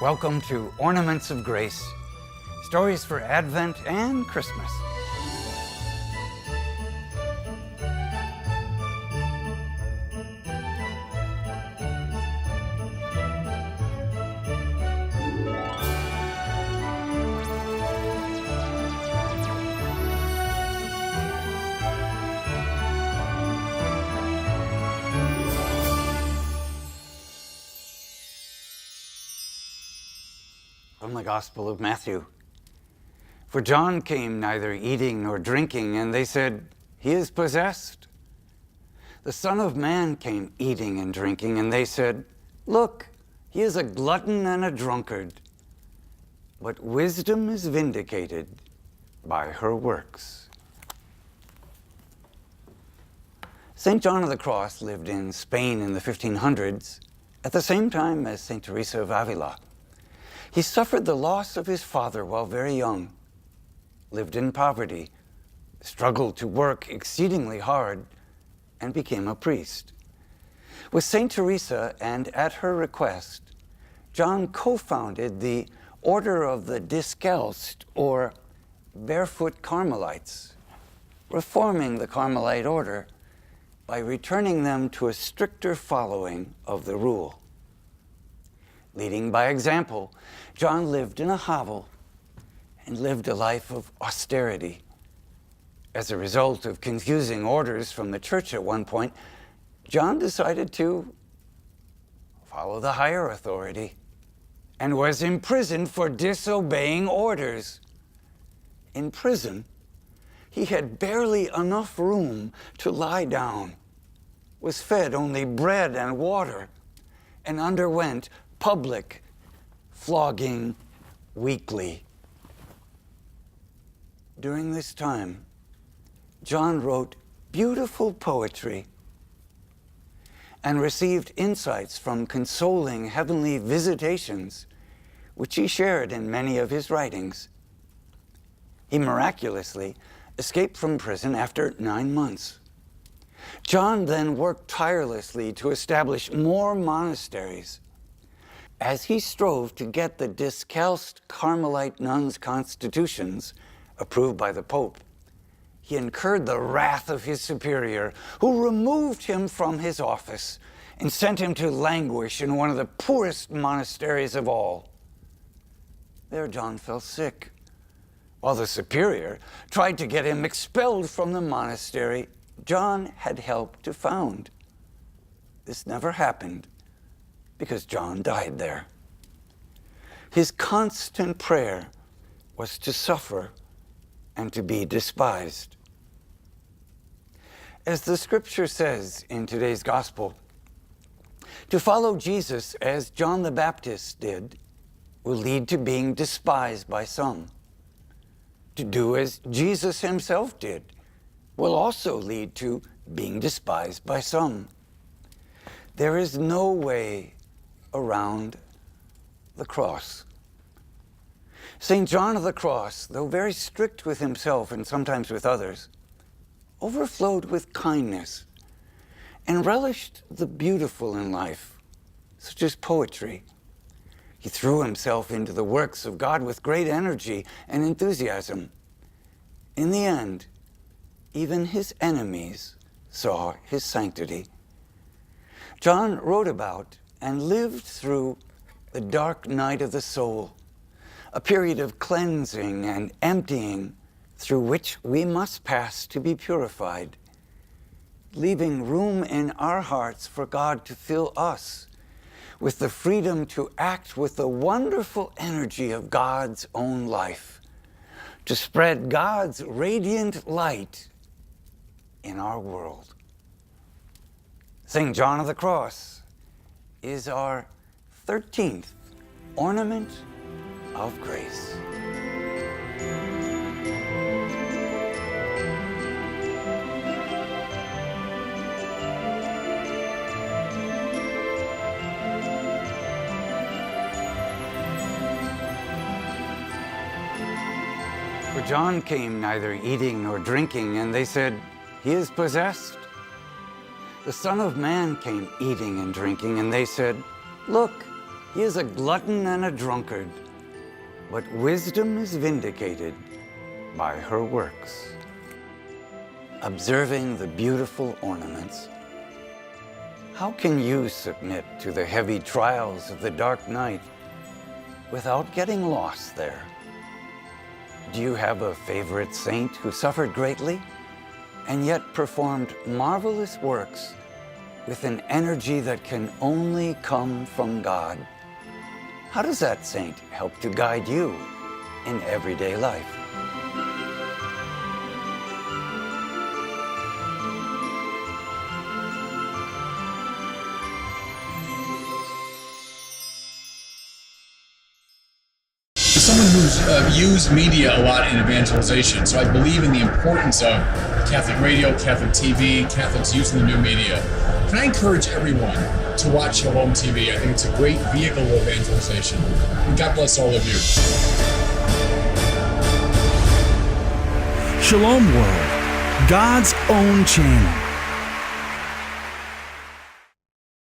Welcome to Ornaments of Grace, stories for Advent and Christmas. From the Gospel of Matthew. For John came neither eating nor drinking, and they said, "He is possessed." The Son of Man came eating and drinking, and they said, "Look, he is a glutton and a drunkard." But wisdom is vindicated by her works. St. John of the Cross lived in Spain in the 1500s, at the same time as St. Teresa of Avila. He suffered the loss of his father while very young, lived in poverty, struggled to work exceedingly hard, and became a priest. With St. Teresa, and at her request, John co-founded the Order of the Discalced, or Barefoot Carmelites, reforming the Carmelite order by returning them to a stricter following of the rule. Leading by example, John lived in a hovel and lived a life of austerity. As a result of confusing orders from the church at one point, John decided to follow the higher authority and was imprisoned for disobeying orders. In prison, he had barely enough room to lie down, was fed only bread and water, and underwent public flogging weekly. During this time, John wrote beautiful poetry and received insights from consoling heavenly visitations, which he shared in many of his writings. He miraculously escaped from prison after 9 months. John then worked tirelessly to establish more monasteries. As he strove to get the discalced Carmelite nuns' constitutions approved by the Pope, he incurred the wrath of his superior, who removed him from his office and sent him to languish in one of the poorest monasteries of all. There John fell sick, while the superior tried to get him expelled from the monastery John had helped to found. This never happened, because John died there. His constant prayer was to suffer and to be despised. As the scripture says in today's gospel, to follow Jesus as John the Baptist did will lead to being despised by some. To do as Jesus himself did will also lead to being despised by some. There is no way around the cross. St. John of the Cross, though very strict with himself and sometimes with others, overflowed with kindness and relished the beautiful in life, such as poetry. He threw himself into the works of God with great energy and enthusiasm. In the end, even his enemies saw his sanctity. John wrote about and lived through the dark night of the soul, a period of cleansing and emptying through which we must pass to be purified, leaving room in our hearts for God to fill us with the freedom to act with the wonderful energy of God's own life, to spread God's radiant light in our world. St. John of the Cross is our 13th Ornament of Grace. For John came neither eating nor drinking, and they said, "He is possessed." The Son of Man came eating and drinking, and they said, "Look, He is a glutton and a drunkard, but wisdom is vindicated by her works. Observing the beautiful ornaments, how can you submit to the heavy trials of the dark night without getting lost there? Do you have a favorite saint who suffered greatly and yet performed marvelous works with an energy that can only come from God? How does that saint help to guide you in everyday life? Someone who's used media a lot in evangelization, so I believe in the importance of Catholic radio, Catholic TV, Catholics using the new media. Can I encourage everyone to watch Shalom TV? I think it's a great vehicle of evangelization. And God bless all of you. Shalom World, God's own channel.